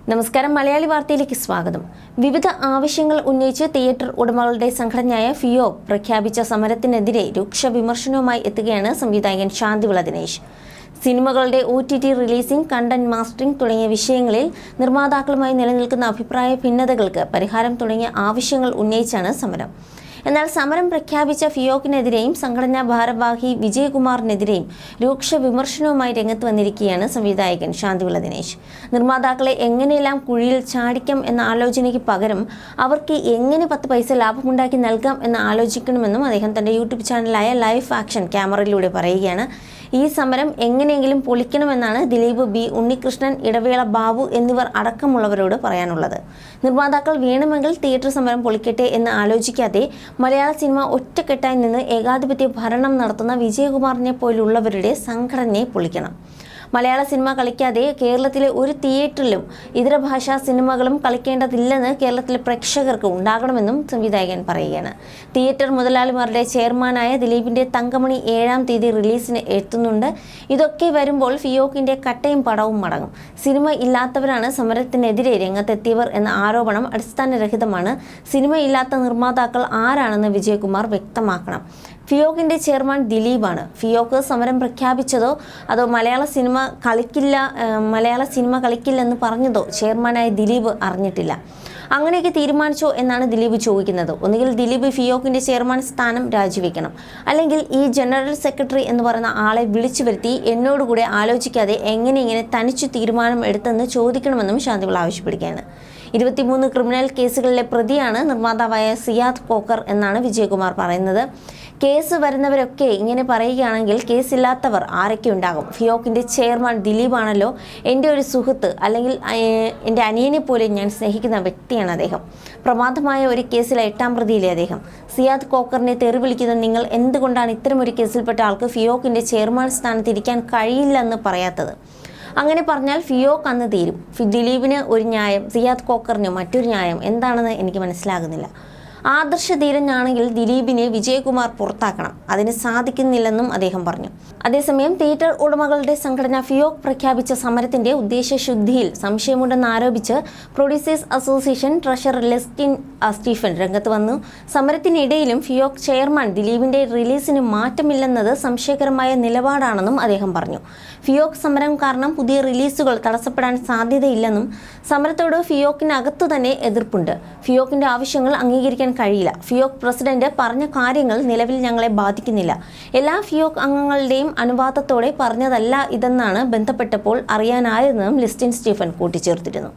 നമസ്കാരം. മലയാളി വാർത്തയിലേക്ക് സ്വാഗതം. വിവിധ ആവശ്യങ്ങൾ ഉന്നയിച്ച് തിയേറ്റർ ഉടമകളുടെ സംഘടനയായ ഫിയോക് പ്രഖ്യാപിച്ച സമരത്തിനെതിരെ രൂക്ഷ വിമർശനവുമായി എത്തുകയാണ് സംവിധായകൻ ശാന്തിവിള ദിനേശ്. സിനിമകളുടെ OTT റിലീസിംഗ്, കണ്ടന്റ് മാസ്റ്ററിംഗ് തുടങ്ങിയ വിഷയങ്ങളിൽ നിർമ്മാതാക്കളുമായി നിലനിൽക്കുന്ന അഭിപ്രായ ഭിന്നതകൾക്ക് പരിഹാരം തുടങ്ങിയ ആവശ്യങ്ങൾ ഉന്നയിച്ചാണ് സമരം. എന്നാൽ സമരം പ്രഖ്യാപിച്ച ഫിയോക്കിനെതിരെയും സംഘടനാ ഭാരവാഹി വിജയകുമാറിനെതിരെയും രൂക്ഷ വിമർശനവുമായി രംഗത്ത് വന്നിരിക്കുകയാണ് സംവിധായകൻ ശാന്തിവിള ദിനേശ്. നിർമ്മാതാക്കളെ എങ്ങനെയെല്ലാം കുഴിയിൽ ചാടിക്കാം എന്ന ആലോചനയ്ക്ക് പകരം അവർക്ക് എങ്ങനെ 10 പൈസ ലാഭമുണ്ടാക്കി നൽകാം എന്ന് ആലോചിക്കണമെന്നും അദ്ദേഹം തന്റെ യൂട്യൂബ് ചാനലായ ലൈഫ് ആക്ഷൻ ക്യാമറയിലൂടെ പറയുകയാണ്. ഈ സമരം എങ്ങനെയെങ്കിലും പൊളിക്കണമെന്നാണ് ദിലീപ്, B. ഉണ്ണികൃഷ്ണൻ, ഇടവേള ബാബു എന്നിവർ അടക്കമുള്ളവരോട് പറയാനുള്ളത്. നിർമ്മാതാക്കൾ വേണമെങ്കിൽ തിയേറ്റർ സമരം പൊളിക്കട്ടെ എന്ന് ആലോചിക്കാതെ മലയാള സിനിമ ഒറ്റക്കെട്ടായി നിന്ന് ഏകാധിപത്യ ഭരണം നടത്തുന്ന വിജയകുമാറിനെ പോലുള്ളവരുടെ സംഘടനയെ പൊളിക്കണം. മലയാള സിനിമ കളിക്കാതെ കേരളത്തിലെ ഒരു തിയേറ്ററിലും ഇതര ഭാഷാ സിനിമകളും കളിക്കേണ്ടതില്ലെന്ന് കേരളത്തിലെ പ്രേക്ഷകർക്ക് ഉണ്ടാകണമെന്നും സംവിധായകൻ പറയുകയാണ്. തിയേറ്റർ മുതലാളിമാരുടെ ചെയർമാനായ ദിലീപിന്റെ തങ്കമണി 7-ാം തീയതി റിലീസിന് എത്തുന്നുണ്ട്. ഇതൊക്കെ വരുമ്പോൾ ഫിയോക്കിന്റെ കട്ടയും പടവും മടങ്ങും. സിനിമ ഇല്ലാത്തവരാണ് സമരത്തിനെതിരെ രംഗത്തെത്തിയവർ എന്ന ആരോപണം അടിസ്ഥാനരഹിതമാണ്. സിനിമയില്ലാത്ത നിർമ്മാതാക്കൾ ആരാണെന്ന് വിജയകുമാർ വ്യക്തമാക്കണം. ഫിയോക്കിന്റെ ചെയർമാൻ ദിലീപാണ്. ഫിയോക്ക് സമരം പ്രഖ്യാപിച്ചതോ അതോ മലയാള സിനിമ കളിക്കില്ലെന്ന് പറഞ്ഞതോ ചെയർമാനായ ദിലീപ് അറിഞ്ഞിട്ടില്ല. അങ്ങനെയൊക്കെ തീരുമാനിച്ചോ എന്നാണ് ദിലീപ് ചോദിക്കുന്നത്. ഒന്നുകിൽ ദിലീപ് ഫിയോക്കിന്റെ ചെയർമാൻ സ്ഥാനം രാജിവെക്കണം, അല്ലെങ്കിൽ ഈ ജനറൽ സെക്രട്ടറി എന്ന് പറയുന്ന ആളെ വിളിച്ചു വരുത്തി എന്നോടുകൂടെ ആലോചിക്കാതെ ഇങ്ങനെ തനിച്ചു തീരുമാനം എടുത്തെന്ന് ചോദിക്കണമെന്നും ശാന്തിവിള ആവശ്യപ്പെടുകയാണ്. 23 ക്രിമിനൽ കേസുകളിലെ പ്രതിയാണ് നിർമ്മാതാവായ സിയാദ് കോക്കർ എന്നാണ് വിജയകുമാർ പറയുന്നത്. കേസ് വരുന്നവരൊക്കെ ഇങ്ങനെ പറയുകയാണെങ്കിൽ കേസില്ലാത്തവർ ആരൊക്കെ ഉണ്ടാകും? ഫിയോക്കിന്റെ ചെയർമാൻ ദിലീപാണല്ലോ. എൻ്റെ ഒരു സുഹൃത്ത്, അല്ലെങ്കിൽ എൻ്റെ അനിയനെ പോലെ ഞാൻ സ്നേഹിക്കുന്ന വ്യക്തിയാണ് അദ്ദേഹം. പ്രമാദമായ ഒരു കേസിലെ 8-ാം പ്രതിയിലെ അദ്ദേഹം. സിയാദ് കോക്കറിനെ തെറി വിളിക്കുന്ന നിങ്ങൾ എന്തുകൊണ്ടാണ് ഇത്തരമൊരു കേസിൽപ്പെട്ട ആൾക്ക് ഫിയോക്കിന്റെ ചെയർമാൻ സ്ഥാനത്തിരിക്കാൻ കഴിയില്ലെന്ന് പറയാത്തത്? അങ്ങനെ പറഞ്ഞാൽ ഫിയോക്ക് അന്ന് തീരും. ദിലീപിന് ഒരു ന്യായം, സിയാദ് കോക്കറിന് മറ്റൊരു ന്യായം. എന്താണെന്ന് എനിക്ക് മനസ്സിലാകുന്നില്ല. ആദർശധീരനാണെങ്കിൽ ദിലീപിനെ വിജയകുമാർ പുറത്താക്കണം. അതിന് സാധിക്കുന്നില്ലെന്നും അദ്ദേഹം പറഞ്ഞു. അതേസമയം തിയേറ്റർ ഉടമകളുടെ സംഘടന ഫിയോക് പ്രഖ്യാപിച്ച സമരത്തിന്റെ ഉദ്ദേശശുദ്ധിയിൽ സംശയമുണ്ടെന്ന് ആരോപിച്ച് producers association treasurer Lestin Stephen രംഗത്ത് വന്നു. സമരത്തിനിടയിലും ഫിയോക് ചെയർമാൻ ദിലീപിന്റെ റിലീസിന് മാറ്റമില്ലെന്നത് സംശയകരമായ നിലപാടാണെന്നും അദ്ദേഹം പറഞ്ഞു. ഫിയോക് സമരം കാരണം പുതിയ റിലീസുകൾ തടസ്സപ്പെടാൻ സാധ്യതയില്ലെന്നും സമരത്തോട് ഫിയോക്കിനകത്തു തന്നെ എതിർപ്പുണ്ട്. ഫിയോക്കിന്റെ ആവശ്യങ്ങൾ അംഗീകരിക്കാൻ കഴിയില്ല. ഫിയോക് പ്രസിഡന്റ് പറഞ്ഞ കാര്യങ്ങൾ നിലവിൽ ഞങ്ങളെ ബാധിക്കുന്നില്ല. എല്ലാ ഫിയോക് അംഗങ്ങളുടെയും അനുവാദത്തോടെ പറഞ്ഞതല്ല ഇതെന്നാണ് ബന്ധപ്പെട്ടപ്പോൾ അറിയാനായതെന്നും ലെസ്റ്റിൻ സ്റ്റീഫൻ കൂട്ടിച്ചേർത്തിരുന്നു.